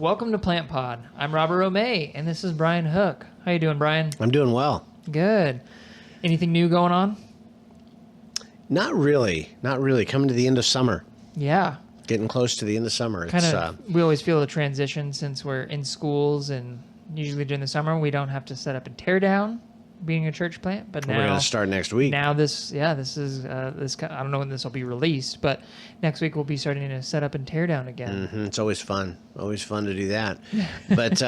Welcome to Plant Pod. I'm Robert Romej, and this is Brian Hook. How you doing, Brian? I'm doing well. Good. Anything new going on? Not really. Not really. Coming to the end of summer. Yeah. Getting close to the end of summer. We always feel a transition since we're in schools, and usually during the summer we don't have to set up and tear down being a church plant. But now we're going to start next week. Now this is I don't know when this will be released, but next week we'll be starting to set up and tear down again. Mm-hmm. It's always fun. Always fun to do that. But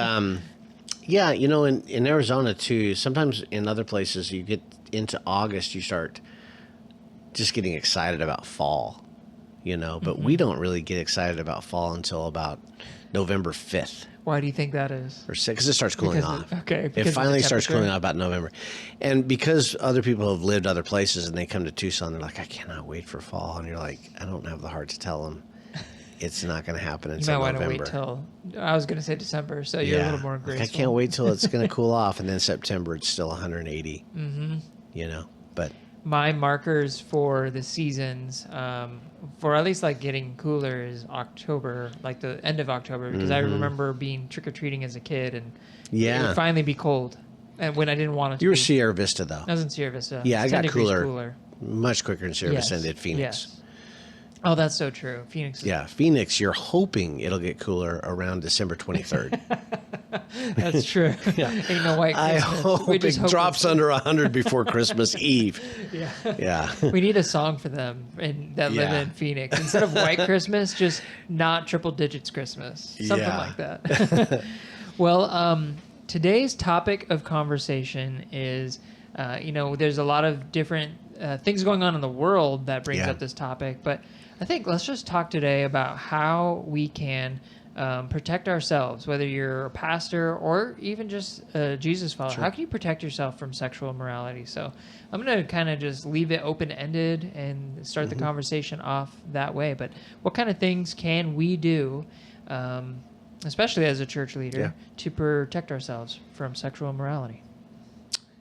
yeah, you know, in Arizona too, sometimes in other places you get into August, you start just getting excited about fall, you know, but we don't really get excited about fall until about November 5th. Why do you think that is? Or 6th, because it starts cooling off. It Because finally starts cooling off about November. And because other people have lived other places and they come to Tucson, they're like, I cannot wait for fall. And you're like, I don't have the heart to tell them it's not going to happen until November. You might want to wait till, I was going to say December, so you're a little more graceful. Like, I can't wait till it's going to cool off. And then September, it's still 180, you know, but. My markers for the seasons, for at least like getting cooler, is October, like the end of October, because I remember being trick-or-treating as a kid, and it would finally be cold, and when I didn't want it to be. You were Sierra Vista, though. I was in Sierra Vista. Yeah, I got cooler much quicker in Sierra Vista than did Phoenix. Yes. Oh, that's so true. Phoenix. Phoenix, you're hoping it'll get cooler around December 23rd. That's true. Ain't no white Christmas. I hope it drops under 100 before Christmas Eve. Yeah. We need a song for them that live in Phoenix. Instead of white Christmas, just not triple digits Christmas. Something like that. Well, today's topic of conversation is, there's a lot of different things going on in the world that brings up this topic, but I think let's just talk today about how we can protect ourselves, whether you're a pastor or even just a Jesus follower. Sure. How can you protect yourself from sexual immorality? So I'm going to kind of just leave it open-ended and start the conversation off that way. But what kind of things can we do, especially as a church leader, to protect ourselves from sexual immorality?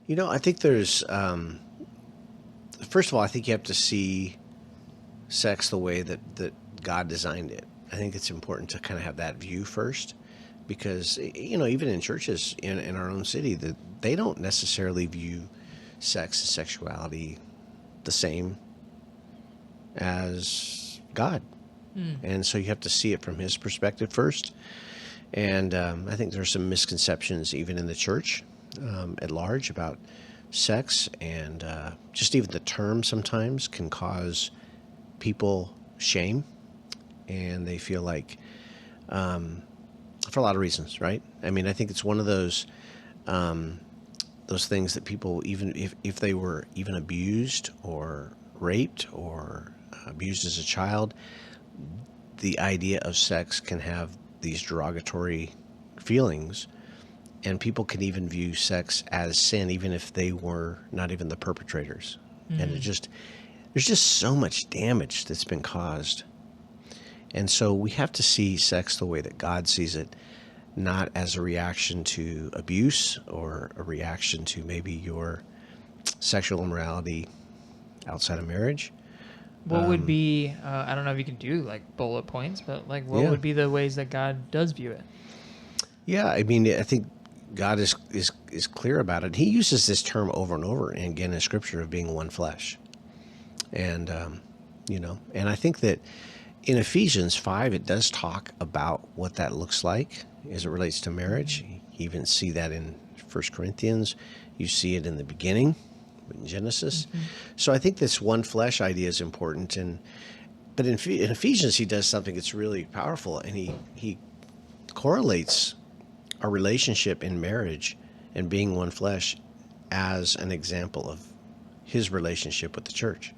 You know, I think there's, first of all, I think you have to see sex the way that God designed it. I think it's important to kind of have that view first, because, you know, even in churches in our own city, that they don't necessarily view sex and sexuality the same as God. And so you have to see it from his perspective first. And I think there's some misconceptions even in the church at large about sex, and just even the term sometimes can cause people shame, and they feel like, for a lot of reasons, right? I mean, I think it's one of those things that people, even if they were even abused or raped or abused as a child, the idea of sex can have these derogatory feelings, and people can even view sex as sin, even if they were not even the perpetrators. And there's just so much damage that's been caused. And so we have to see sex the way that God sees it, not as a reaction to abuse or a reaction to maybe your sexual immorality outside of marriage. What would be, I don't know if you can do like bullet points, but like what would be the ways that God does view it? Yeah, I mean, I think God is clear about it. He uses this term over and over again in Scripture of being one flesh. And, and I think that in Ephesians 5, it does talk about what that looks like as it relates to marriage. You even see that in 1 Corinthians. You see it in the beginning, in Genesis. So I think this one flesh idea is important. But in Ephesians, he does something that's really powerful, and he correlates our relationship in marriage and being one flesh as an example of his relationship with the church.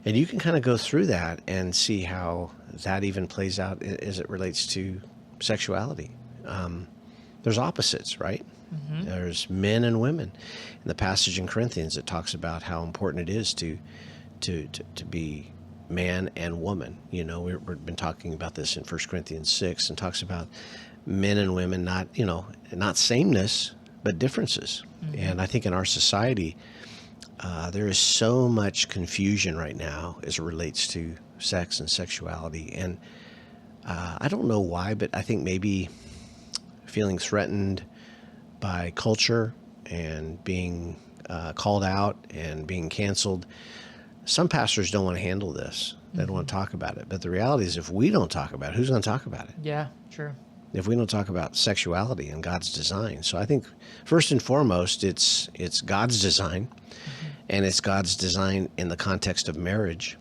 And you can kind of go through that and see how that even plays out as it relates to sexuality. There's opposites, right? There's men and women. In the passage in Corinthians, it talks about how important it is to be man and woman. You know, we've been talking about this in 1 Corinthians 6, and talks about men and women, not sameness, but differences. And I think in our society, there is so much confusion right now as it relates to sex and sexuality. And I don't know why, but I think maybe feeling threatened by culture and being called out and being canceled. Some pastors don't want to handle this. They don't want to talk about it. But the reality is, if we don't talk about it, who's going to talk about it? Yeah, true. If we don't talk about sexuality and God's design. So I think first and foremost, it's God's design, and it's God's design in the context of marriage,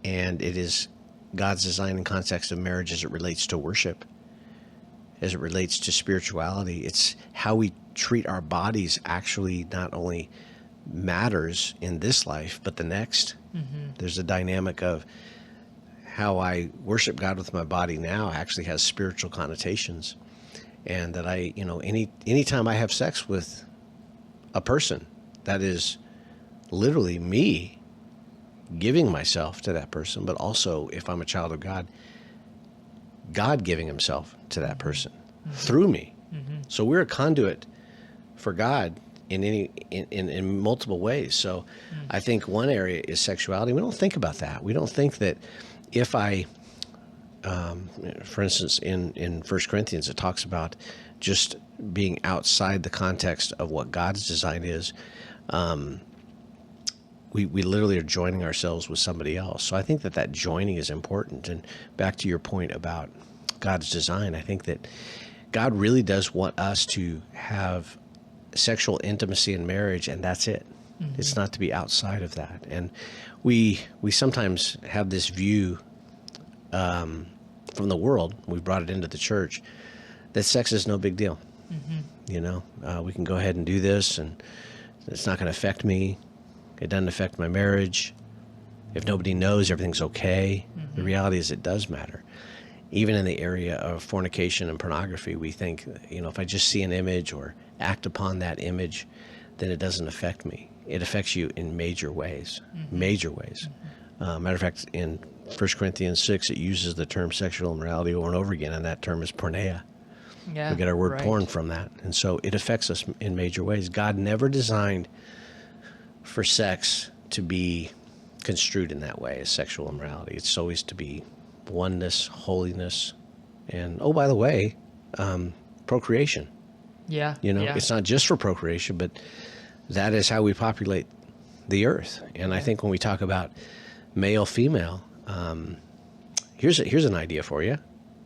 and it is God's design in context of marriage as it relates to worship, as it relates to spirituality. It's how we treat our bodies actually not only matters in this life, but the next. There's a dynamic of how I worship God with my body now actually has spiritual connotations. And that anytime I have sex with a person, that is literally me giving myself to that person, but also, if I'm a child of God, God giving himself to that person through me. So we're a conduit for God in multiple ways. So I think one area is sexuality. We don't think about that. We don't think that if I, for instance, in 1 Corinthians, it talks about just being outside the context of what God's design is. We literally are joining ourselves with somebody else. So I think that joining is important. And back to your point about God's design, I think that God really does want us to have sexual intimacy in marriage, and that's it. It's not to be outside of that. And we sometimes have this view from the world, we've brought it into the church, that sex is no big deal. We can go ahead and do this, and it's not going to affect me. It doesn't affect my marriage. If nobody knows, everything's okay. The reality is it does matter. Even in the area of fornication and pornography, we think, if I just see an image or act upon that image, then it doesn't affect me. It affects you in major ways, major ways. Matter of fact, in 1 Corinthians 6, it uses the term sexual immorality over and over again, and that term is porneia. Yeah, we get our word right. porn from that. And so it affects us in major ways. God never designed for sex to be construed in that way as sexual immorality. It's always to be oneness, holiness, and, oh, by the way, procreation. Yeah. It's not just for procreation, but that is how we populate the earth. And I think when we talk about male, female, here's an idea for you.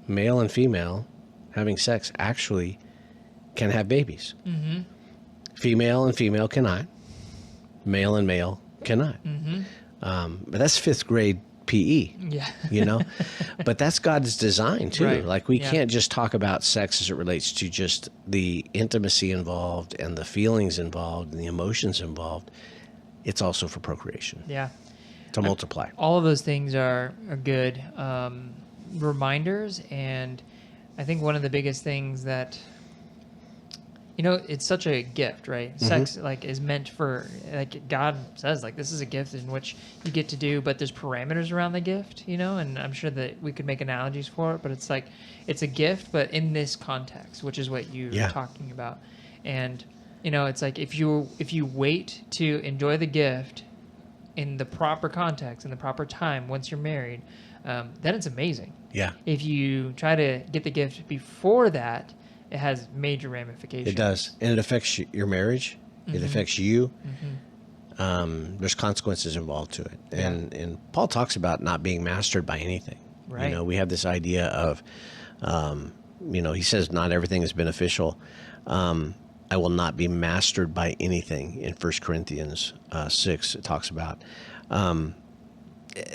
Male and female having sex actually can have babies. Female and female cannot. Male and male cannot. But that's fifth grade PE. Yeah. But that's God's design too. Right. Like we can't just talk about sex as it relates to just the intimacy involved and the feelings involved and the emotions involved. It's also for procreation. Yeah. To multiply. All of those things are good reminders, and I think one of the biggest things that it's such a gift, right? Sex is meant for, God says, this is a gift in which you get to do, but there's parameters around the gift, and I'm sure that we could make analogies for it, but it's it's a gift, but in this context, which is what you're talking about. And it's if you wait to enjoy the gift in the proper context, in the proper time, once you're married, then it's amazing. Yeah. If you try to get the gift before that, it has major ramifications. It does. And it affects your marriage. It affects you. There's consequences involved to it. And Paul talks about not being mastered by anything. Right. We have this idea of, he says not everything is beneficial. I will not be mastered by anything. In 1 Corinthians 6, it talks about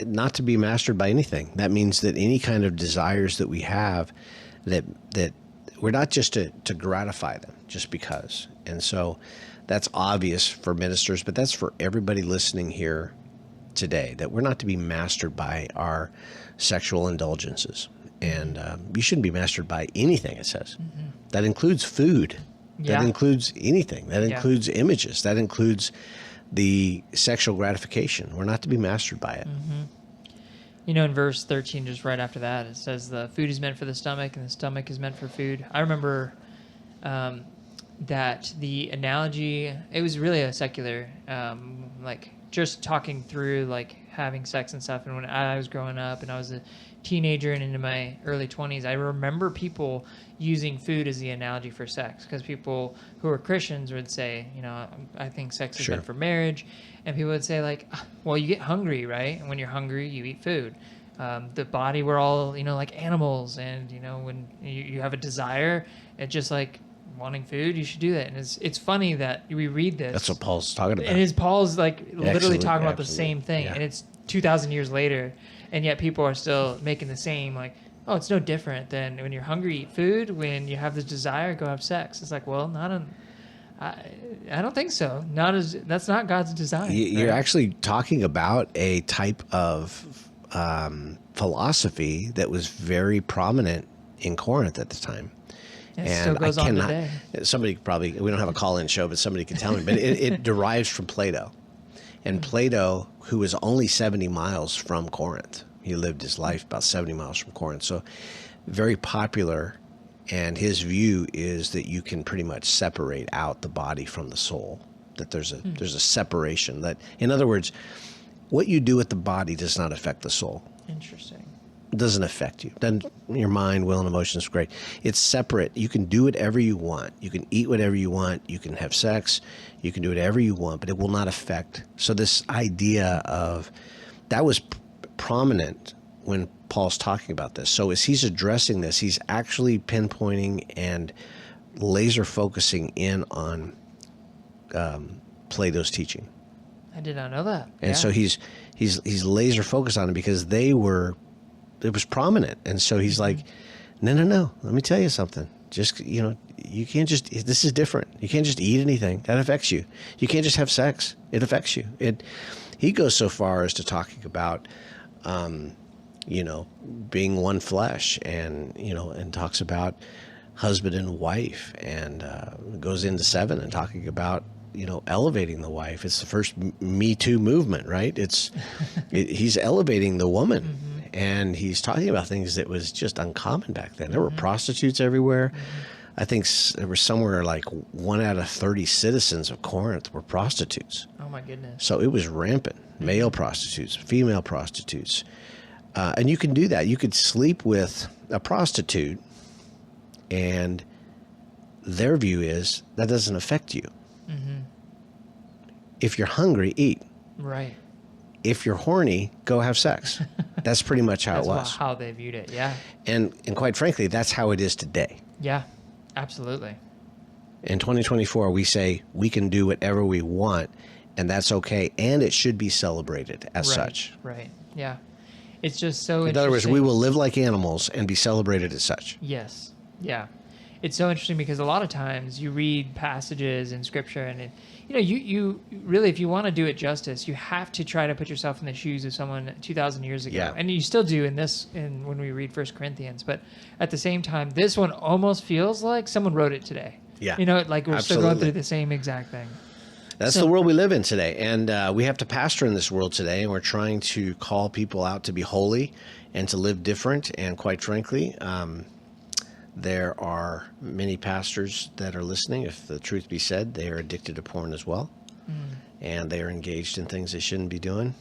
not to be mastered by anything. That means that any kind of desires that we have, that we're not just to gratify them just because. And so that's obvious for ministers, but that's for everybody listening here today, that we're not to be mastered by our sexual indulgences. And you shouldn't be mastered by anything, it says. That includes food. That includes anything. That includes images. That includes the sexual gratification. We're not to be mastered by it. In verse 13, just right after that, it says the food is meant for the stomach and the stomach is meant for food. I remember that the analogy, it was really a secular, just talking through having sex and stuff. And when I was growing up and I was a teenager and into my early 20s, I remember people using food as the analogy for sex, because people who are Christians would say, I think sex is meant for marriage. And people would say, like, well, you get hungry, right? And when you're hungry, you eat food. The body, we're all, like animals. And, when you have a desire, it's just like wanting food, you should do that. And it's funny that we read this. That's what Paul's talking about. And Paul's like literally talking about the Absolutely. same thing. Yeah. And it's 2,000 years later. And yet people are still making the same, like, oh, it's no different than when you're hungry, eat food. When you have this desire, go have sex. It's like, well, I don't think so. That's not God's design. You're actually talking about a type of philosophy that was very prominent in Corinth at the time. It still goes on today. Somebody probably, we don't have a call-in show, but somebody can tell me. But it derives from Plato. And Plato, who was only 70 miles from Corinth, he lived his life about 70 miles from Corinth. So very popular. And his view is that you can pretty much separate out the body from the soul, that there's a separation. That, in other words, what you do with the body does not affect the soul. Interesting. It doesn't affect you. Then your mind, will, and emotions, great. It's separate. You can do whatever you want. You can eat whatever you want. You can have sex. You can do whatever you want, but it will not affect. So this idea of that was prominent when Paul's talking about this. So as he's addressing this, he's actually pinpointing and laser focusing in on Plato's teaching. I did not know that. And so he's laser focused on it because it was prominent. And so he's like, no, let me tell you something. Just, you can't just, this is different. You can't just eat anything. That affects you. You can't just have sex. It affects you. He goes so far as to talking about, being one flesh and talks about husband and wife and goes into 7 and talking about, elevating the wife. It's the first Me Too movement, right? He's elevating the woman. And he's talking about things that was just uncommon back then. There were prostitutes everywhere. I think there was somewhere like 1 out of 30 citizens of Corinth were prostitutes. Oh, my goodness. So it was rampant. Male prostitutes, female prostitutes. And you can do that. You could sleep with a prostitute, and their view is that doesn't affect you. If you're hungry, eat. Right. If you're horny, go have sex. That's pretty much how it was. That's how they viewed it, yeah. And quite frankly, that's how it is today. Yeah, absolutely. In 2024, we say we can do whatever we want, and that's okay, and it should be celebrated as such. Right, yeah. It's just so interesting. In other words, we will live like animals and be celebrated as such. Yes, yeah. It's so interesting because a lot of times you read passages in Scripture and you really, if you want to do it justice, you have to try to put yourself in the shoes of someone 2,000 years ago. Yeah. And you still do when we read 1 Corinthians. But at the same time, this one almost feels like someone wrote it today. Yeah. Like we're still going through the same exact thing. That's the world we live in today. And we have to pastor in this world today, and we're trying to call people out to be holy and to live different. And quite frankly, there are many pastors that are listening. If the truth be said, they are addicted to porn as well. And they are engaged in things they shouldn't be doing.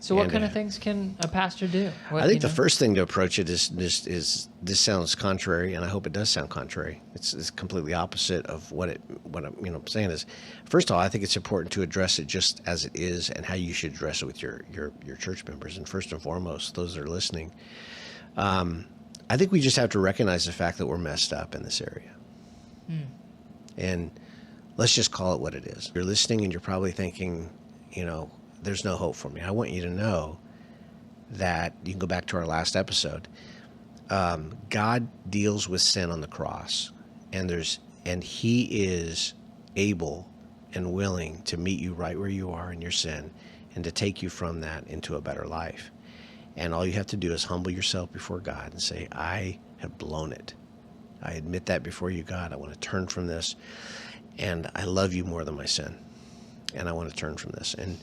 So what kind of things can a pastor do? I think the first thing to approach it is this sounds contrary, and I hope it does sound contrary. It's completely opposite of what I'm saying is, first of all, I think it's important to address it just as it is and how you should address it with your church members. And first and foremost, those that are listening, I think we just have to recognize the fact that we're messed up in this area. And let's just call it what it is. You're listening and you're probably thinking, there's no hope for me. I want you to know that you can go back to our last episode. God deals with sin on the cross, and he is able and willing to meet you right where you are in your sin and to take you from that into a better life. And all you have to do is humble yourself before God and say, I have blown it. I admit that before you, God. I want to turn from this, and I love you more than my sin, and I want to turn from this. And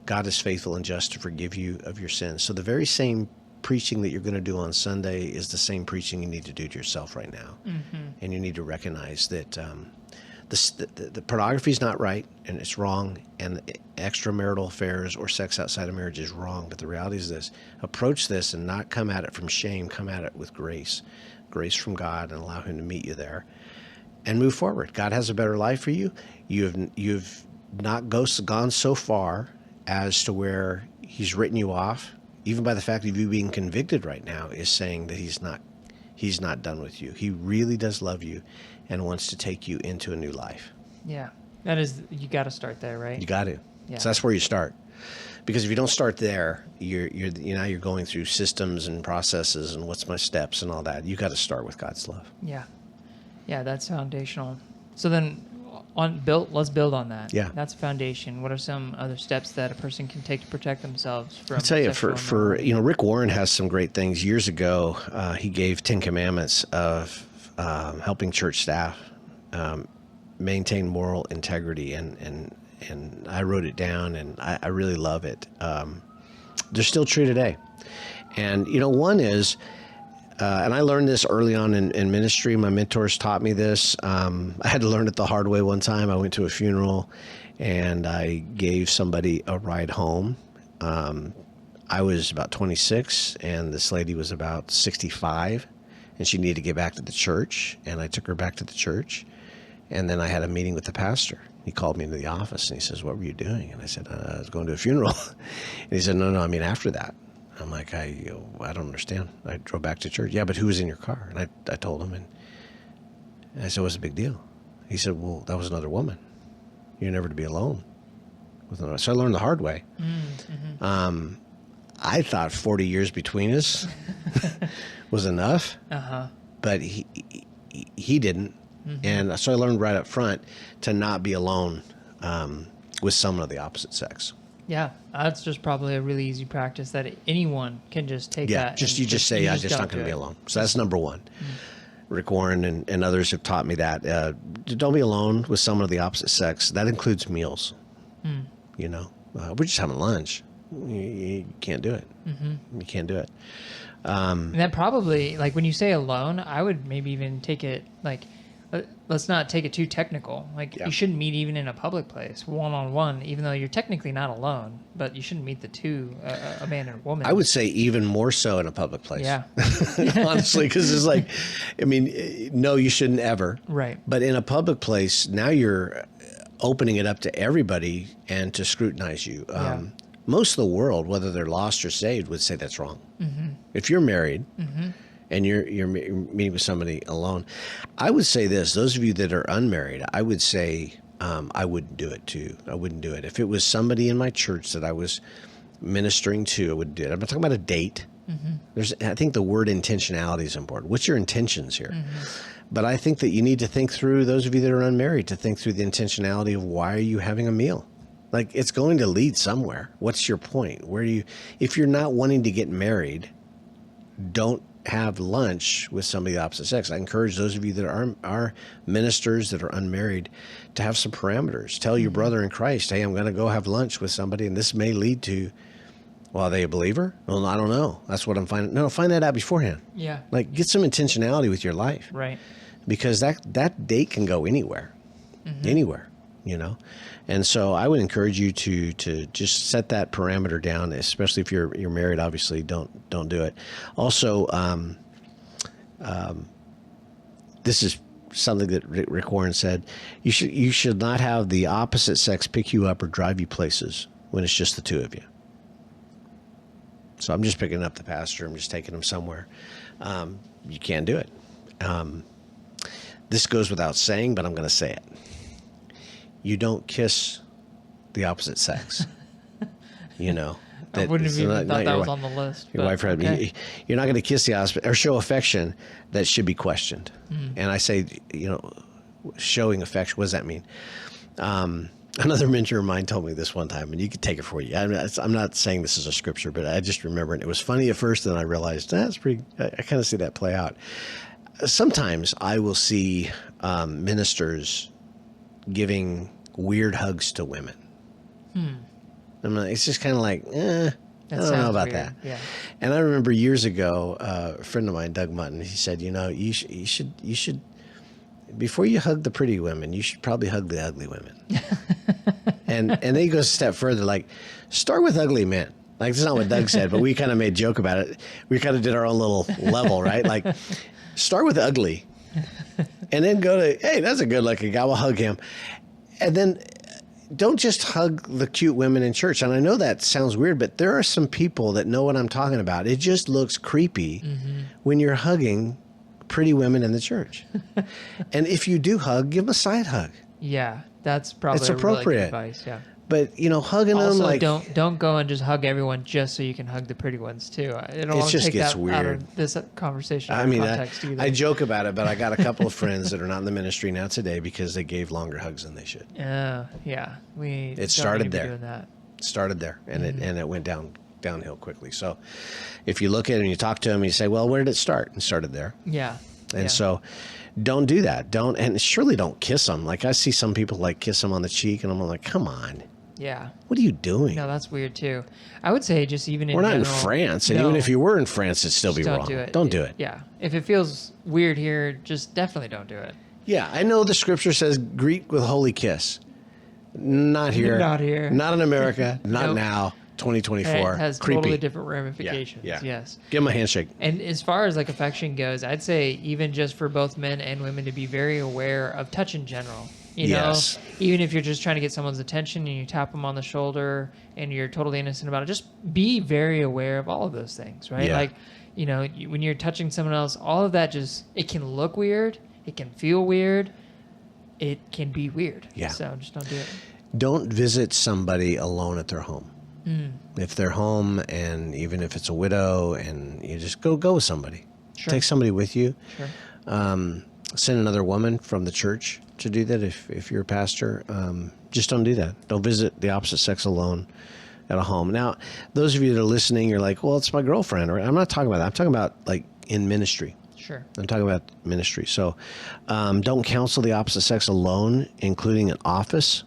God is faithful and just to forgive you of your sins. So the very same preaching that you're going to do on Sunday is the same preaching you need to do to yourself right now. And you need to recognize that the pornography is not right and it's wrong, and extramarital affairs or sex outside of marriage is wrong. But the reality is this: approach this and not come at it from shame. Come at it with grace from God, and allow Him to meet you there, and move forward. God has a better life for you. You've not gone so far as to where He's written you off, even by the fact of you being convicted right now, is saying that He's not done with you. He really does love you and wants to take you into a new life. Yeah. You got to start there, right? You got to. Yeah. So that's where you start. Because if you don't start there, you're going through systems and processes and what's my steps and all that. You got to start with God's love. Yeah. Yeah, that's foundational. So then let's build on that. Yeah. That's a foundation. What are some other steps that a person can take to protect themselves from I'll tell you, sexual Rick Warren has some great things. Years ago, he gave 10 commandments of helping church staff maintain moral integrity, and I wrote it down, and I really love it. They're still true today. And, one is, and I learned this early on in ministry. My mentors taught me this. I had to learn it the hard way one time. I went to a funeral, and I gave somebody a ride home. I was about 26, and this lady was about 65, and she needed to get back to the church, and I took her back to the church. And then I had a meeting with the pastor. He called me into the office, and he says, "What were you doing?" And I said, "I was going to a funeral." And he said, No, I mean after that. I'm like, I don't understand. I drove back to church. Yeah, but who was in your car? And I told him, and I said, "What's the big deal?" He said, "Well, that was another woman. You're never to be alone with another." So I learned the hard way. Mm-hmm. I thought 40 years between us was enough, but he didn't. Mm-hmm. And so I learned right up front to not be alone with someone of the opposite sex. Yeah, that's just probably a really easy practice that anyone can just take. Yeah, that. You just say, "I'm just not going to be alone." So that's number one. Mm-hmm. Rick Warren and others have taught me that. Don't be alone with someone of the opposite sex. That includes meals. Mm. We're just having lunch. You can't do it. Mm-hmm. You can't do it. And that probably, like when you say alone, I would maybe even take it like, let's not take it too technical. Like you shouldn't meet even in a public place, one-on-one, even though you're technically not alone, but you shouldn't meet the two, a man and a woman. I would say even more so in a public place. Yeah. Honestly, because it's like, no, you shouldn't ever. Right. But in a public place, now you're opening it up to everybody and to scrutinize you. Most of the world, whether they're lost or saved, would say that's wrong. Mm-hmm. If you're married and you're meeting with somebody alone, I would say this: those of you that are unmarried, I would say I wouldn't do it too. I wouldn't do it. If it was somebody in my church that I was ministering to, I would do it. I'm not talking about a date. Mm-hmm. I think the word intentionality is important. What's your intentions here? Mm-hmm. But I think that you need to think through, those of you that are unmarried, to think through the intentionality of why are you having a meal? Like, it's going to lead somewhere. What's your point? If you're not wanting to get married, don't have lunch with somebody of the opposite sex. I encourage those of you that are ministers that are unmarried to have some parameters. Tell your brother in Christ, "Hey, I'm going to go have lunch with somebody, and this may lead to," well, are they a believer? Well, I don't know. That's what I'm finding. No, find that out beforehand. Yeah. Like, get some intentionality with your life. Right. Because that date can go anywhere. Anywhere, And so I would encourage you to just set that parameter down, especially if you're married. Obviously, don't do it. Also, this is something that Rick Warren said: you should not have the opposite sex pick you up or drive you places when it's just the two of you. So I'm just picking up the pastor. I'm just taking him somewhere. You can't do it. This goes without saying, but I'm going to say it. You don't kiss the opposite sex. I wouldn't have even thought that was on the list. Your wife read me. You're not going to kiss the opposite or show affection that should be questioned. And I say, showing affection, what does that mean? Another mentor of mine told me this one time, and you can take it for you. I'm not saying this is a scripture, but I just remember it. It was funny at first, and I realized that's pretty. I kind of see that play out. Sometimes I will see ministers giving weird hugs to women. It's just kind of like, I don't know about weird. That. Yeah. And I remember years ago, a friend of mine, Doug Mutton, he said, you should before you hug the pretty women, you should probably hug the ugly women. and then he goes a step further, like, start with ugly men. Like, that's not what Doug said, but we kind of made a joke about it. We kind of did our own little level, right? Like, start with ugly, and then go to, hey, that's a good-looking guy. We'll hug him. And then don't just hug the cute women in church. And I know that sounds weird, but there are some people that know what I'm talking about. It just looks creepy when you're hugging pretty women in the church. And if you do hug, give them a side hug. Yeah, that's probably It's appropriate. Really good advice. Yeah. But, you know, hugging Also, them like... don't go and just hug everyone just so you can hug the pretty ones too. I don't want to just take gets that weird. out of this conversation. I mean, context either. I joke about it, but I got a couple of friends that are not in the ministry now today because they gave longer hugs than they should. Yeah, It started there. Doing that. Started there, and it went downhill quickly. So, if you look at it and you talk to them, and you say, "Well, where did it start?" And started there. Yeah. And so, don't do that. And surely don't kiss them. Like, I see some people like kiss them on the cheek, and I'm like, "Come on." Yeah. What are you doing? No, that's weird too. I would say just even in We're not in general, France, and no, even if you were in France, it'd still be don't wrong. do it. Don't do it. Yeah. If it feels weird here, just definitely don't do it. Yeah, I know the scripture says greet with holy kiss. Not here. Not here. Not in America. Not Nope. now. 2024. It has Creepy. totally different ramifications. Yeah. Yes. Give them a handshake. And as far as like affection goes, I'd say even just for both men and women to be very aware of touch in general. You Yes. know, even if you're just trying to get someone's attention and you tap them on the shoulder and you're totally innocent about it, just be very aware of all of those things, right? Yeah. Like, you know, when you're touching someone else, all of that just, it can look weird. It can feel weird. It can be weird. Yeah. So just don't do it. Don't visit somebody alone at their home. If they're home, and even if it's a widow, and you just go with somebody. Sure. Take somebody with you. Sure. Send another woman from the church to do that if you're a pastor. Just don't do that. Don't visit the opposite sex alone at a home. Now, those of you that are listening, you're like, well, it's my girlfriend. Right? I'm not talking about that. I'm talking about like in ministry. Sure. I'm talking about ministry. So don't counsel the opposite sex alone, including an office.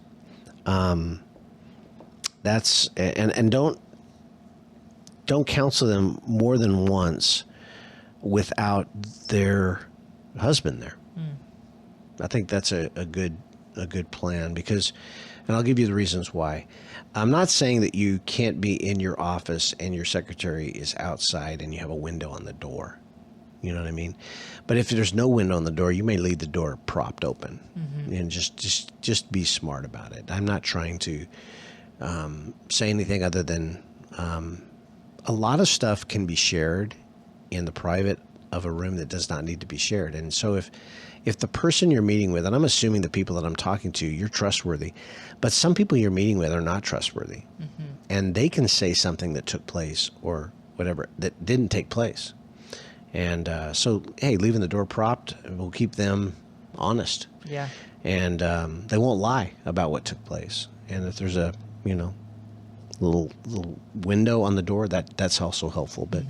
That's and don't counsel them more than once without their husband there. I think that's a good plan, because, and I'll give you the reasons why. I'm not saying that you can't be in your office and your secretary is outside and you have a window on the door. You know what I mean? But if there's no window on the door, you may leave the door propped open, and just be smart about it. I'm not trying to say anything other than a lot of stuff can be shared in the private of a room that does not need to be shared. And so if the person you're meeting with, and I'm assuming the people that I'm talking to, you're trustworthy, but some people you're meeting with are not trustworthy, and they can say something that took place or whatever that didn't take place. And so, hey, leaving the door propped will keep them honest. Yeah. And they won't lie about what took place. And if there's a, little window on the door, that's also helpful. But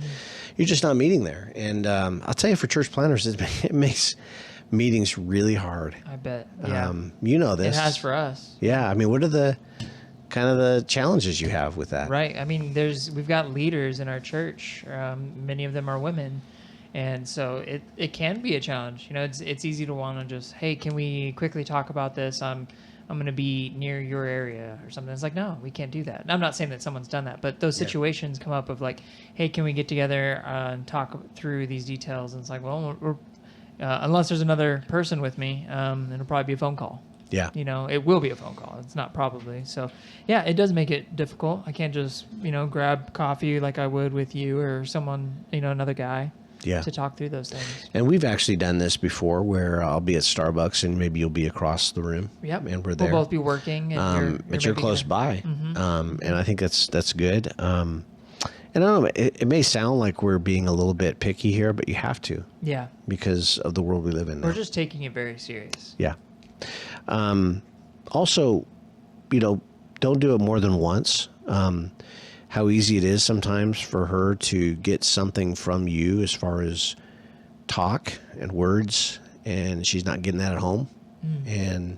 you're just not meeting there. And I'll tell you, for church planners, it makes meetings really hard. I bet. Yeah. You know this. It has for us. Yeah. I mean, what are the kind of the challenges you have with that? Right. I mean, we've got leaders in our church. Many of them are women. And so it can be a challenge. It's easy to want to just, hey, can we quickly talk about this? I'm going to be near your area or something. It's like, no, we can't do that. And I'm not saying that someone's done that, but those situations come up of like, hey, can we get together and talk through these details? And it's like, well, unless there's another person with me, it'll probably be a phone call. Yeah. It will be a phone call. It's not probably. So, yeah, it does make it difficult. I can't just, grab coffee like I would with you or someone, another guy. Yeah. To talk through those things. And we've actually done this before, where I'll be at Starbucks and maybe you'll be across the room. Yep. And we're there. We'll both be working. And but you're close by. And I think that's good. And I don't know, it may sound like we're being a little bit picky here, but you have to. Yeah. Because of the world we live in now. We're just taking it very serious. Yeah. Also, don't do it more than once. How easy it is sometimes for her to get something from you as far as talk and words, and she's not getting that at home. And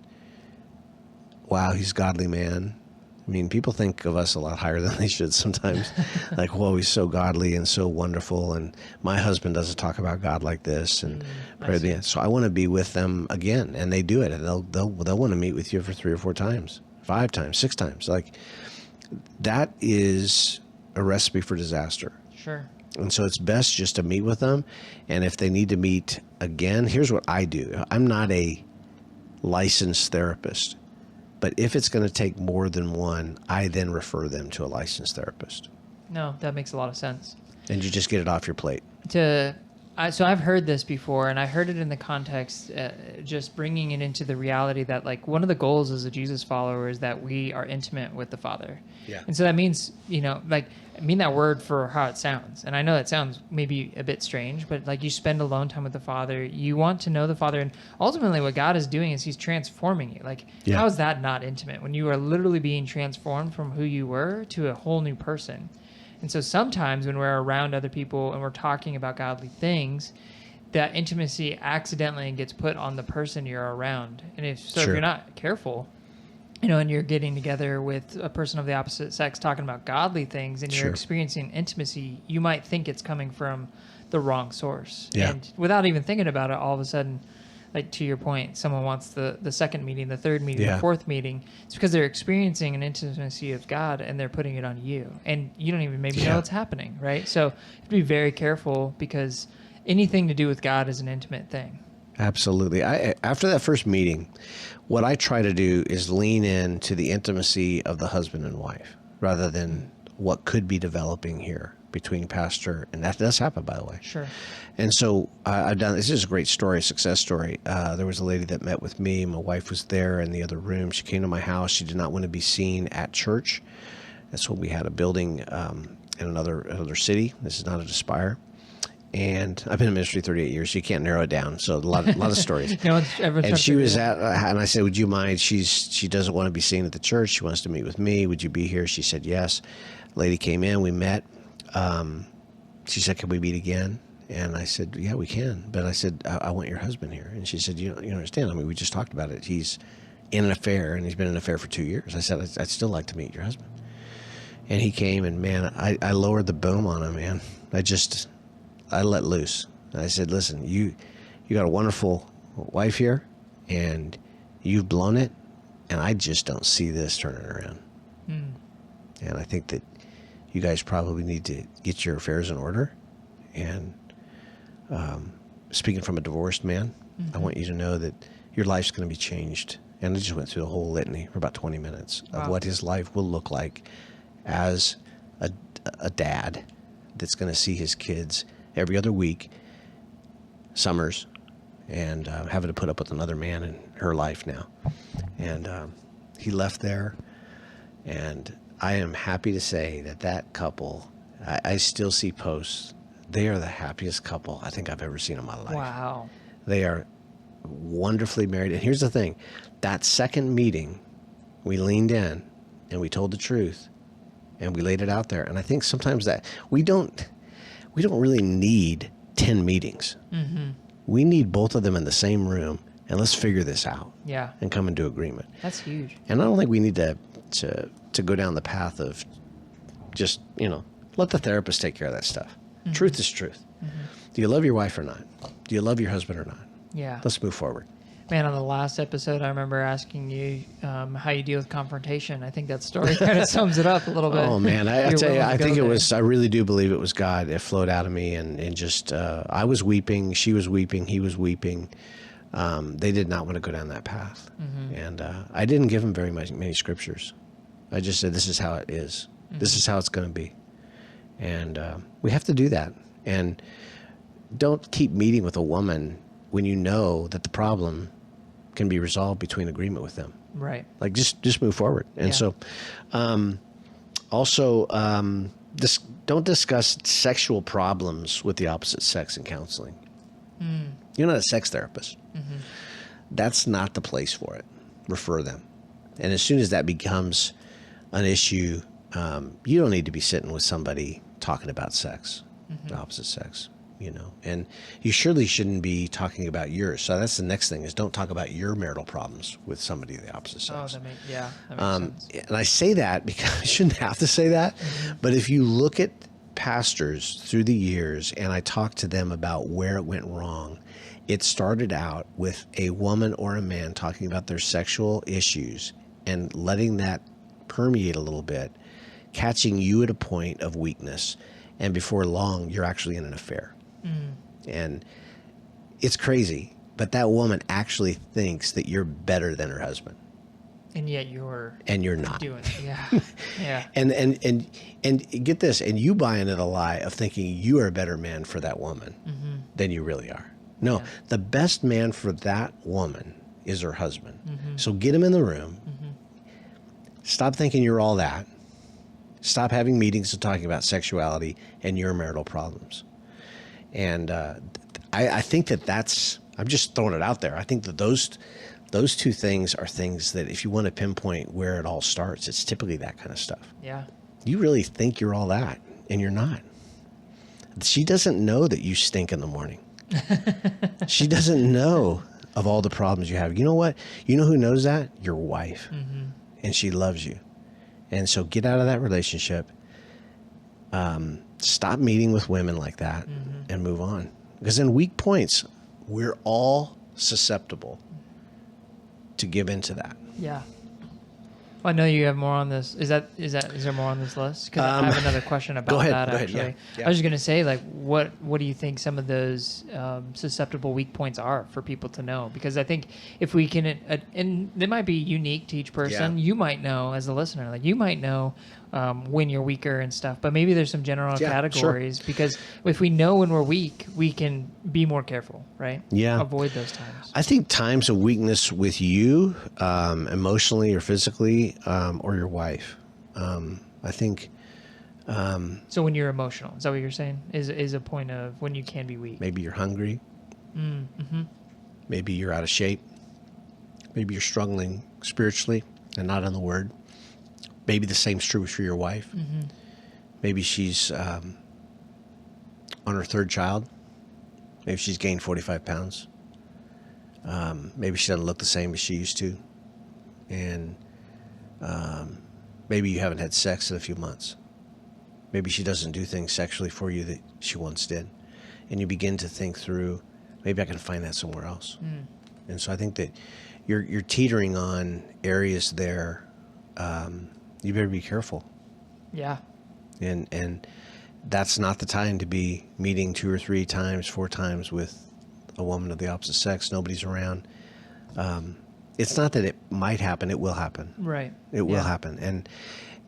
wow, he's a godly man. I mean, people think of us a lot higher than they should sometimes. Like, whoa, he's so godly and so wonderful, and my husband doesn't talk about God like this, and so I want to be with them again, and they do it. And they'll want to meet with you for 3 or 4 times, 5 times, 6 times. Like, that is a recipe for disaster. Sure. And so it's best just to meet with them, and if they need to meet again, here's what I do. I'm not a licensed therapist. But if it's going to take more than one, I then refer them to a licensed therapist. No, that makes a lot of sense. And you just get it off your plate. So I've heard this before, and I heard it in the context, just bringing it into the reality that, like, one of the goals as a Jesus follower is that we are intimate with the Father. Yeah. And so that means, like, I mean that word for how it sounds. And I know that sounds maybe a bit strange, but, like, you spend alone time with the Father. You want to know the Father. And ultimately what God is doing is he's transforming you. Like, how is that not intimate when you are literally being transformed from who you were to a whole new person? And so sometimes when we're around other people and we're talking about godly things, that intimacy accidentally gets put on the person you're around. And if you're not careful, and you're getting together with a person of the opposite sex talking about godly things and you're experiencing intimacy, you might think it's coming from the wrong source. Yeah. And without even thinking about it, all of a sudden, like, to your point, someone wants the second meeting, the third meeting, the fourth meeting. It's because they're experiencing an intimacy of God and they're putting it on you. And you don't even maybe know what's happening, right? So you have to be very careful because anything to do with God is an intimate thing. Absolutely. After that first meeting, what I try to do is lean into the intimacy of the husband and wife rather than what could be developing here between pastor, and that does happen, by the way. Sure. And so I've done, this is a great story, a success story. There was a lady that met with me. My wife was there in the other room. She came to my house. She did not want to be seen at church. That's when we had a building in another city. This is not at Aspire. And I've been in ministry 38 years, so you can't narrow it down. So a lot of stories. And she was and I said, would you mind? She doesn't want to be seen at the church. She wants to meet with me. Would you be here? She said, yes. Lady came in, we met. She said, can we meet again? And I said, yeah, we can. But I said, I want your husband here. And she said, you understand. I mean, we just talked about it. He's in an affair, and he's been in an affair for 2 years. I said, I'd still like to meet your husband. And he came, and man, I lowered the boom on him, man. I let loose. I said, listen, you got a wonderful wife here, and you've blown it, and I just don't see this turning around. And I think that you guys probably need to get your affairs in order. And speaking from a divorced man, I want you to know that your life's going to be changed. And I just went through the whole litany for about 20 minutes of what his life will look like as a dad that's going to see his kids every other week, summers, and having to put up with another man in her life now. And he left there, and I am happy to say that couple, I still see posts. They are the happiest couple I think I've ever seen in my life. Wow. They are wonderfully married. And here's the thing. That second meeting, we leaned in and we told the truth and we laid it out there. And I think sometimes that we don't really need 10 meetings. We need both of them in the same room, and let's figure this out. Yeah. And come into agreement. That's huge. And I don't think we need to go down the path of just, let the therapist take care of that stuff. Truth is truth. Do you love your wife or not? Do you love your husband or not? Yeah. Let's move forward. Man, on the last episode, I remember asking you how you deal with confrontation. I think that story kind of sums it up a little bit. Oh, man. I tell you, I think it was, I really do believe it was God. It flowed out of me, and just, I was weeping, she was weeping, he was weeping. They did not want to go down that path. And I didn't give them many scriptures. I just said, this is how it is. This is how it's going to be. And we have to do that. And don't keep meeting with a woman when you know that the problem can be resolved between agreement with them. Right. Like, just move forward. And so also don't discuss sexual problems with the opposite sex in counseling. You're not a sex therapist. That's not the place for it. Refer them. And as soon as that becomes an issue, you don't need to be sitting with somebody talking about sex, the opposite sex. you know, and you surely shouldn't be talking about yours. So that's the next thing, is don't talk about your marital problems with somebody of the opposite sex. That makes sense. And I say that because I shouldn't have to say that, but if you look at pastors through the years and I talk to them about where it went wrong, it started out with a woman or a man talking about their sexual issues and letting that permeate a little bit, catching you at a point of weakness, and before long you're actually in an affair. And it's crazy, but that woman actually thinks that you're better than her husband, and yet you're not doing it. Yeah. And get this, and you buy into the lie of thinking you are a better man for that woman than you really are. No, the best man for that woman is her husband. So get him in the room. Stop thinking you're all that. Stop having meetings and talking about sexuality and your marital problems. And I think that's, I'm just throwing it out there. I think that those two things are things that if you want to pinpoint where it all starts, it's typically that kind of stuff. Yeah. You really think you're all that, and you're not. She doesn't know that you stink in the morning. She doesn't know of all the problems you have. You know what? You know who knows that? Your wife. And she loves you. And so get out of that relationship. Stop meeting with women like that and move on. Because in weak points, we're all susceptible to give into that. Yeah. Well, I know you have more on this. Is there more on this list? Because I have another question about that. Go actually. ahead. Yeah. I was just going to say, like, what do you think some of those susceptible weak points are for people to know? Because I think if we can, and they might be unique to each person. Yeah. You might know as a listener, like you might know when you're weaker and stuff, but maybe there's some general categories. Sure. Because if we know when we're weak, we can be more careful, right? Yeah. Avoid those times. I think times of weakness with you, emotionally or physically, or your wife. I think. So when you're emotional, is that what you're saying? Is a point of when you can be weak? Maybe you're hungry. Maybe you're out of shape. Maybe you're struggling spiritually and not in the Word. Maybe the same's true for your wife. Maybe she's on her third child. Maybe she's gained 45 pounds. Maybe she doesn't look the same as she used to. And maybe you haven't had sex in a few months. Maybe she doesn't do things sexually for you that she once did. And you begin to think through, maybe I can find that somewhere else. And so I think that you're teetering on areas there. You better be careful. Yeah. And that's not the time to be meeting 2 or 3 times, 4 times with a woman of the opposite sex. Nobody's around. It's not that it might happen; it will happen. Right. It will happen,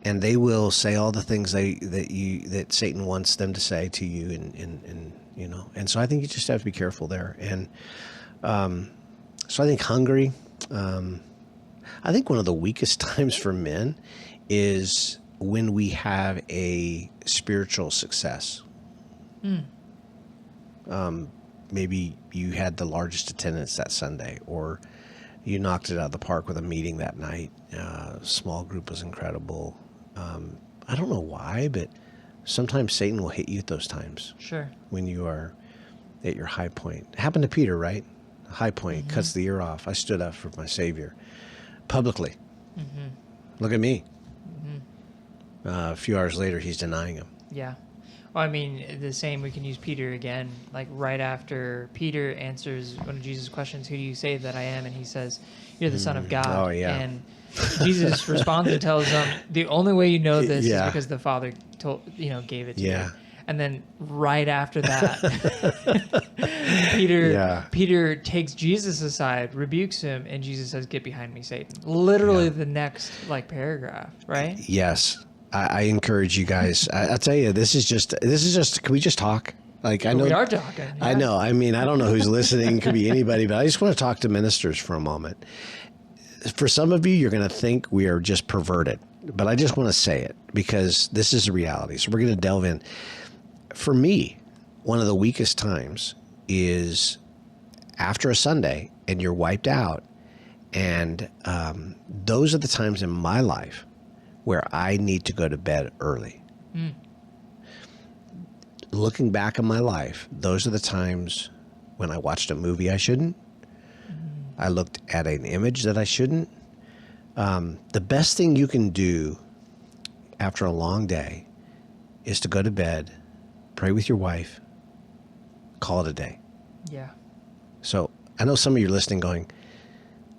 and they will say all the things that Satan wants them to say to you, and you know. And so I think you just have to be careful there. And so I think hungry. I think one of the weakest times for men is when we have a spiritual success. Maybe you had the largest attendance that Sunday, or you knocked it out of the park with a meeting that night. Small group was incredible. I don't know why, but sometimes Satan will hit you at those times. Sure. When you are at your high point. It happened to Peter, right? High point, cuts the ear off. I stood up for my Savior publicly. Look at me. A few hours later, he's denying him. Yeah. Well, I mean, the same, we can use Peter again. Like right after Peter answers one of Jesus' questions, who do you say that I am? And he says, you're the Son of God. Oh, yeah. And Jesus responds and tells them, the only way you know this is because the Father gave it to you. And then right after that, Peter takes Jesus aside, rebukes him, and Jesus says, "Get behind me, Satan." Literally the next paragraph, right? Yes. I encourage you guys. I'll tell you, this is just, can we just talk? Like, I know we are talking. Yeah. I know. I mean, I don't know who's listening. It could be anybody, but I just want to talk to ministers for a moment. For some of you, you're going to think we are just perverted, but I just want to say it because this is the reality. So we're going to delve in. For me, one of the weakest times is after a Sunday and you're wiped out. And those are the times in my life where I need to go to bed early. looking back on my life, those are the times when I watched a movie I shouldn't. I looked at an image that I shouldn't. The best thing you can do after a long day is to go to bed, pray with your wife, call it a day. Yeah. So I know some of you are listening going,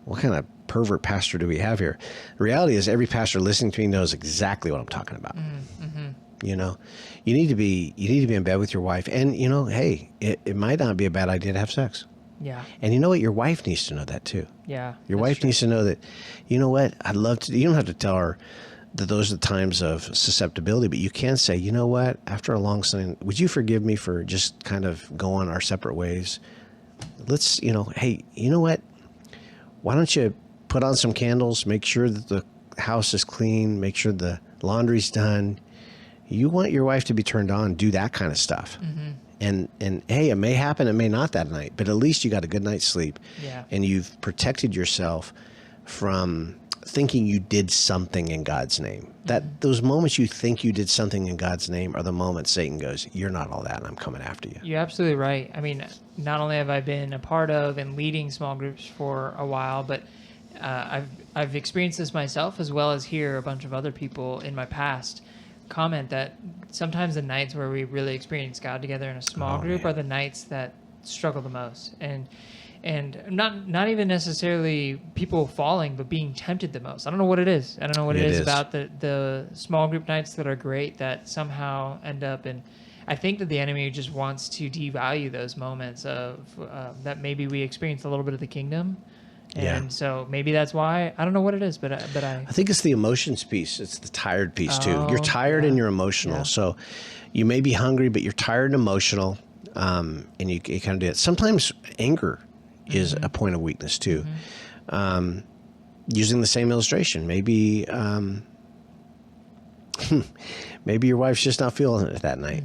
what kind of pervert pastor do we have here? The reality is every pastor listening to me knows exactly what I'm talking about. Mm-hmm. You know, you need to be in bed with your wife, and you know, hey, it might not be a bad idea to have sex. Yeah. And you know what? Your wife needs to know that too. Yeah. Your wife needs to know that, you know what? I'd love to, you don't have to tell her that those are the times of susceptibility, but you can say, you know what? After a long Sunday, would you forgive me for just kind of going our separate ways? Let's, you know, hey, you know what? Why don't you put on some candles, make sure that the house is clean, make sure the laundry's done. You want your wife to be turned on, do that kind of stuff. Mm-hmm. And hey, it may happen, it may not that night, but at least you got a good night's sleep. Yeah. And you've protected yourself from thinking you did something in God's name. That those moments you think you did something in God's name are the moments Satan goes, you're not all that, and I'm coming after you. You're absolutely right. I mean, not only have I been a part of and leading small groups for a while, but I've experienced this myself, as well as hear a bunch of other people in my past comment that sometimes the nights where we really experience God together in a small group are the nights that struggle the most, and not even necessarily people falling, but being tempted the most. I don't know what it is. I don't know what it is about the small group nights that are great that somehow end up in. I think that the enemy just wants to devalue those moments of that maybe we experience a little bit of the kingdom. And so maybe that's why. I don't know what it is, but I think it's the emotions piece. It's the tired piece too. You're tired and you're emotional. Yeah. So you may be hungry, but you're tired and emotional, and you kind of do it. Sometimes anger is a point of weakness too. Using the same illustration, maybe maybe your wife's just not feeling it that night,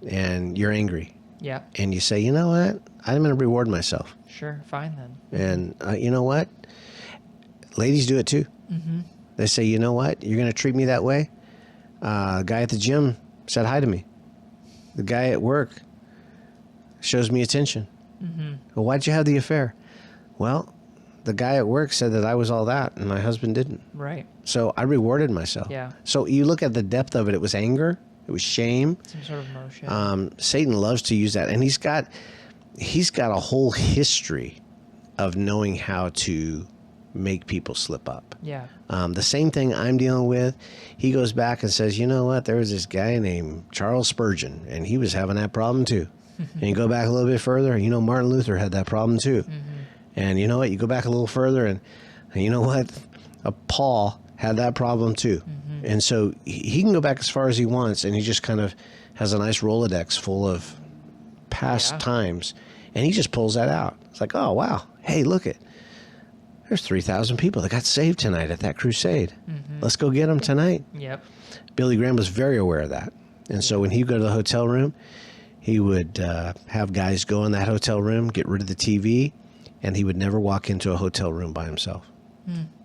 and you're angry. Yeah. And you say, you know what? I'm going to reward myself. Sure, fine then. And you know what? Ladies do it too. They say, you know what? You're going to treat me that way? The guy at the gym said hi to me. The guy at work shows me attention. Well, why'd you have the affair? Well, the guy at work said that I was all that, and my husband didn't. Right. So I rewarded myself. Yeah. So you look at the depth of it. It was anger. It was shame. Some sort of emotion. Satan loves to use that, and he's got a whole history of knowing how to make people slip up. Yeah. The same thing I'm dealing with. He goes back and says, you know what? There was this guy named Charles Spurgeon, and he was having that problem too. And you go back a little bit further, you know, Martin Luther had that problem too. And you know what? You go back a little further, and you know what? Paul had that problem too. And so he can go back as far as he wants, and he just kind of has a nice Rolodex full of past times, and he just pulls that out. It's like, oh, wow. Hey, look it. There's 3,000 people that got saved tonight at that crusade. Let's go get them tonight. Yep. Billy Graham was very aware of that. And so when he'd go to the hotel room, he would have guys go in that hotel room, get rid of the TV, and he would never walk into a hotel room by himself.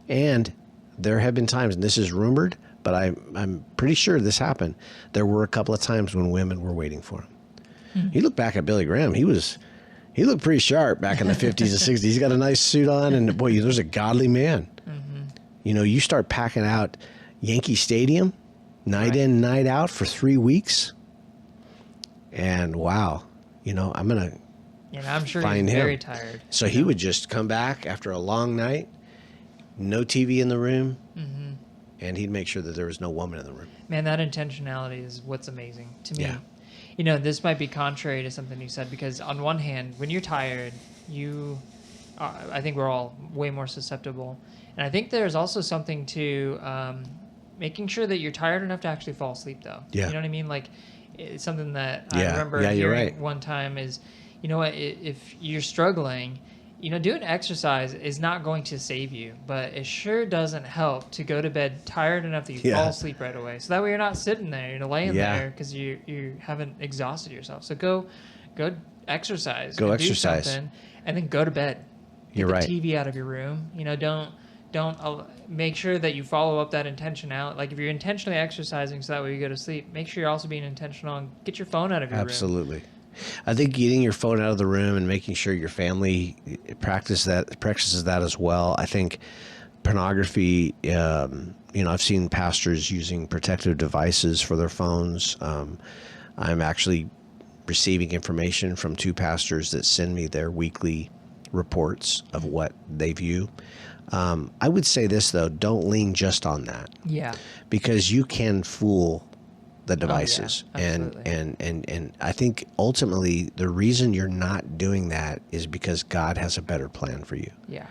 And there have been times, and this is rumored, but I'm pretty sure this happened. There were a couple of times when women were waiting for him. You look back at Billy Graham, he looked pretty sharp back in the 50s and 60s. He's got a nice suit on, and boy, there's a godly man. You know, you start packing out Yankee Stadium, night in, night out for 3 weeks, and wow, you know, I'm going to I'm sure find he's him. very tired. So he would just come back after a long night, no TV in the room, and he'd make sure that there was no woman in the room. Man, that intentionality is what's amazing to me. Yeah. You know, this might be contrary to something you said, because on one hand, when you're tired, I think we're all way more susceptible. And I think there's also something to making sure that you're tired enough to actually fall asleep, though. Yeah. You know what I mean? Like, it's something that I remember hearing one time is, you know what, if you're struggling, you know, doing exercise is not going to save you, but it sure doesn't help to go to bed tired enough that you fall asleep right away. So that way you're not sitting there, you're laying there because you haven't exhausted yourself. So go exercise. Go exercise. Do something, and then go to bed. Get You're the right. TV out of your room. You know, don't don't make sure that you follow up that intention out. Like if you're intentionally exercising so that way you go to sleep, make sure you're also being intentional and get your phone out of your room. Absolutely. I think getting your phone out of the room and making sure your family practices that as well. I think pornography, I've seen pastors using protective devices for their phones. I'm actually receiving information from 2 pastors that send me their weekly reports of what they view. I would say this, though, don't lean just on that. Yeah. Because you can fool the devices. Oh, yeah, absolutely. And I think ultimately the reason you're not doing that is because God has a better plan for you. Yeah.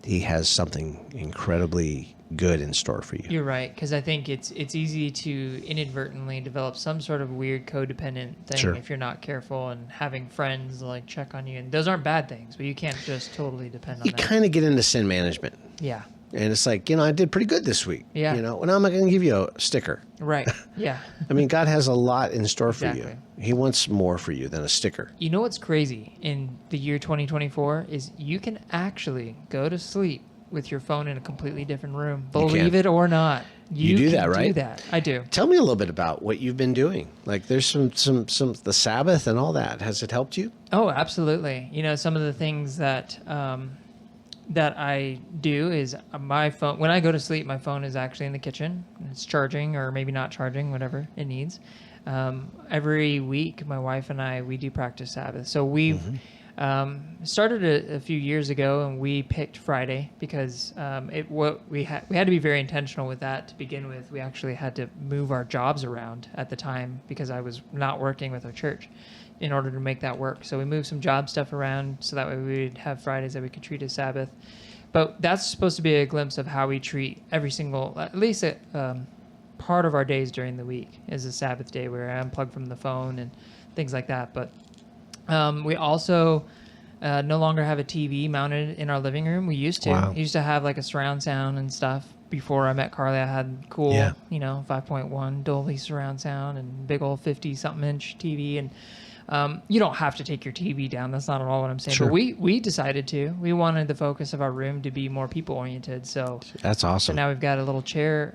He has something incredibly good in store for you. You're right, because I think it's easy to inadvertently develop some sort of weird codependent thing if you're not careful, and having friends like check on you. And those aren't bad things, but you can't just totally depend on You that. kind of get into sin management. Yeah. And it's like, I did pretty good this week. Yeah. Well, now I'm not going to give you a sticker. Right. Yeah. I mean, God has a lot in store for Exactly. you. He wants more for you than a sticker. You know what's crazy in the year 2024 is you can actually go to sleep with your phone in a completely different room. Believe it or not. You do that, right? Do that. I do. Tell me a little bit about what you've been doing. Like there's some the Sabbath and all that. Has it helped you? Oh, absolutely. Some of the things that that I do is my phone, when I go to sleep, my phone is actually in the kitchen. It's charging, or maybe not charging, whatever it needs. Every week, my wife and I, we do practice Sabbath. So we've started a few years ago, and we picked Friday because we had to be very intentional with that to begin with. We actually had to move our jobs around at the time because I was not working with our church in order to make that work. So we moved some job stuff around so that way we would have Fridays that we could treat as Sabbath. But that's supposed to be a glimpse of how we treat every single, at least part of our days during the week is a Sabbath day where I unplug from the phone and things like that. But we also no longer have a TV mounted in our living room. We used to. Wow. We used to have like a surround sound and stuff. Before I met Carly, I had cool, 5.1 Dolby surround sound and big old 50-something inch TV. And you don't have to take your TV down. That's not at all what I'm saying. Sure. But we decided to. We wanted the focus of our room to be more people-oriented. So That's awesome. So now we've got a little chair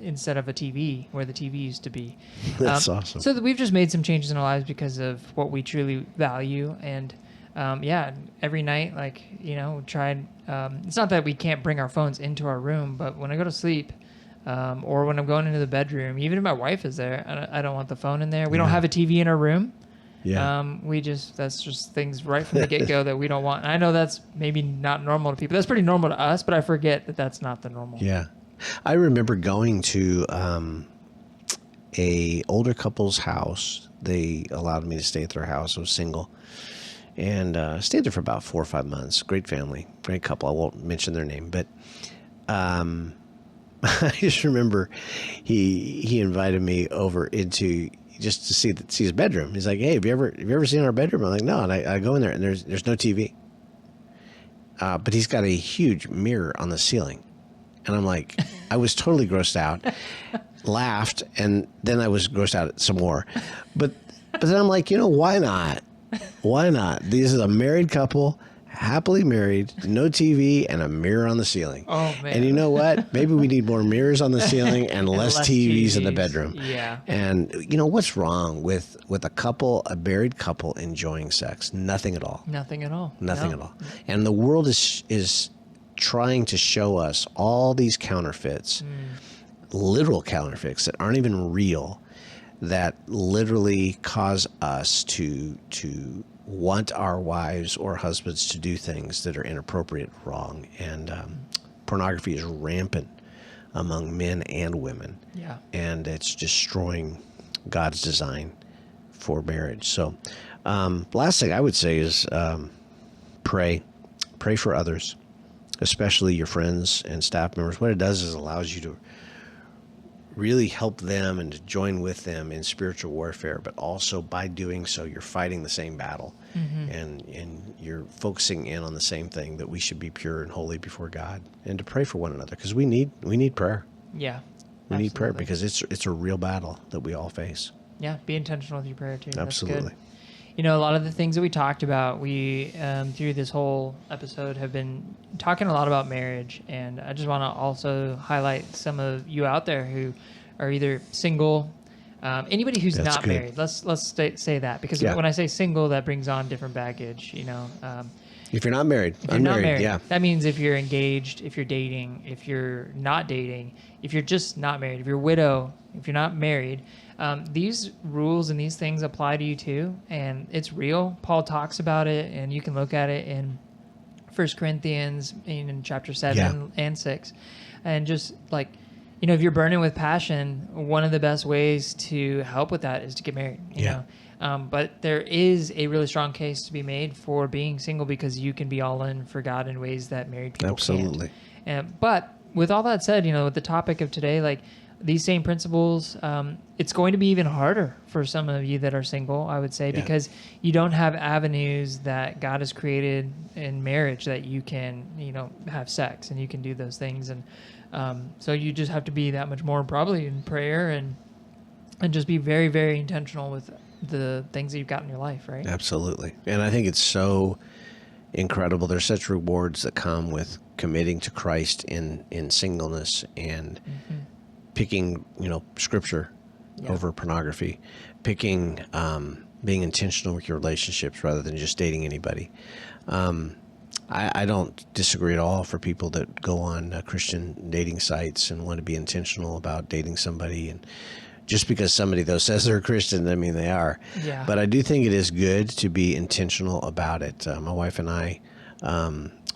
instead of a TV where the TV used to be. That's awesome. So we've just made some changes in our lives because of what we truly value. And every night, tried. It's not that we can't bring our phones into our room, but when I go to sleep, or when I'm going into the bedroom, even if my wife is there, I don't want the phone in there. We don't have a TV in our room. Yeah. That's just things right from the get-go that we don't want. And I know that's maybe not normal to people. That's pretty normal to us, but I forget that that's not the normal. Yeah. I remember going to a older couple's house. They allowed me to stay at their house. I was single. And stayed there for about 4 or 5 months. Great family, great couple. I won't mention their name, but I just remember he invited me over into just to see his bedroom. He's like, "Hey, have you ever seen our bedroom?" I'm like, "No." And I go in there, and there's no TV, but he's got a huge mirror on the ceiling, and I'm like, I was totally grossed out, laughed, and then I was grossed out some more, but then I'm like, why not? Why not? This is a married couple, happily married, no TV, and a mirror on the ceiling. Oh, man. And you know what? Maybe we need more mirrors on the ceiling and less TVs in the bedroom. Yeah. And what's wrong with a married couple enjoying sex? Nothing at all. Nothing at all. Nothing No. at all. And the world is trying to show us all these counterfeits, literal counterfeits that aren't even real, that literally cause us to want our wives or husbands to do things that are inappropriate, wrong. And pornography is rampant among men and women. Yeah. And it's destroying God's design for marriage. So last thing I would say is pray. Pray for others, especially your friends and staff members. What it does is allows you to really help them and to join with them in spiritual warfare, but also by doing so, you're fighting the same battle, and you're focusing in on the same thing, that we should be pure and holy before God, and to pray for one another, because we need prayer. Yeah. We need prayer because it's a real battle that we all face. Yeah. Be intentional with your prayer too. Absolutely. That's good. a lot of the things that we talked about, we through this whole episode have been talking a lot about marriage, and I just want to also highlight some of you out there who are either single, anybody who's That's not good. married. Let's say that, because Yeah. when I say single, that brings on different baggage. If you're not married, If you're not married, yeah. that means if you're engaged, if you're dating, if you're not dating, if you're just not married, if you're a widow, if you're not married, these rules and these things apply to you too, and it's real. Paul talks about it, and you can look at it in 1 Corinthians in chapter 7 and 6, and just like, if you're burning with passion, one of the best ways to help with that is to get married. You know? But there is a really strong case to be made for being single, because you can be all in for God in ways that married people Absolutely. can't. But with all that said, with the topic of today, like these same principles, it's going to be even harder for some of you that are single, I would say, because you don't have avenues that God has created in marriage that you can, have sex and you can do those things. And so you just have to be that much more probably in prayer and just be very, very intentional with the things that you've got in your life, right? Absolutely. And I think it's so incredible. There's such rewards that come with committing to Christ in singleness and picking, scripture over pornography, picking, being intentional with your relationships rather than just dating anybody. I don't disagree at all for people that go on Christian dating sites and want to be intentional about dating somebody. And just because somebody, though, says they're a Christian, I mean, they are. Yeah. But I do think it is good to be intentional about it. My wife and I,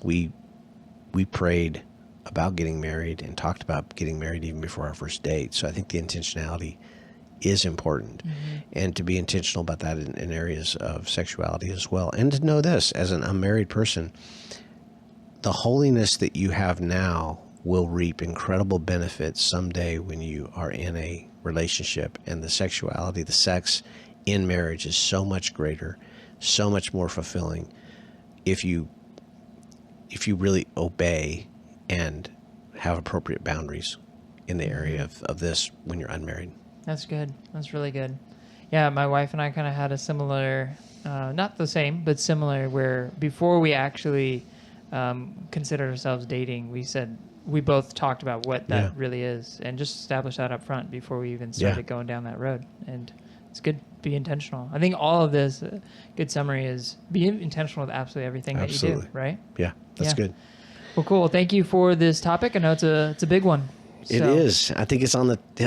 we prayed about getting married and talked about getting married even before our first date. So I think the intentionality is important, and to be intentional about that in areas of sexuality as well. And to know this, as an unmarried person, the holiness that you have now will reap incredible benefits someday when you are in a relationship, and the sexuality, the sex in marriage is so much greater, so much more fulfilling if you really obey and have appropriate boundaries in the area of this when you're unmarried. That's good. That's really good. Yeah, my wife and I kind of had a similar, not the same, but similar, where before we actually considered ourselves dating, we both talked about what that really is, and just established that up front before we even started going down that road. And it's good to be intentional. I think all of this, good summary is be intentional with absolutely everything that you do, right? Yeah, that's good. Well, cool. Well, thank you for this topic. I know it's a big one. It is. I think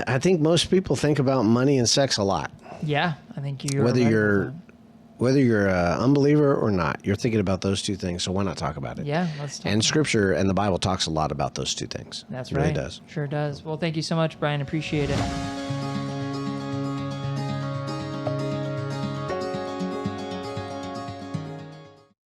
I think most people think about money and sex a lot. Yeah, I think you. Whether you're an unbeliever or not, you're thinking about those two things. So why not talk about it? Yeah, let's talk. And Scripture and the Bible talks a lot about those two things. That's it right. Really does. Sure does. Well, thank you so much, Brian. Appreciate it.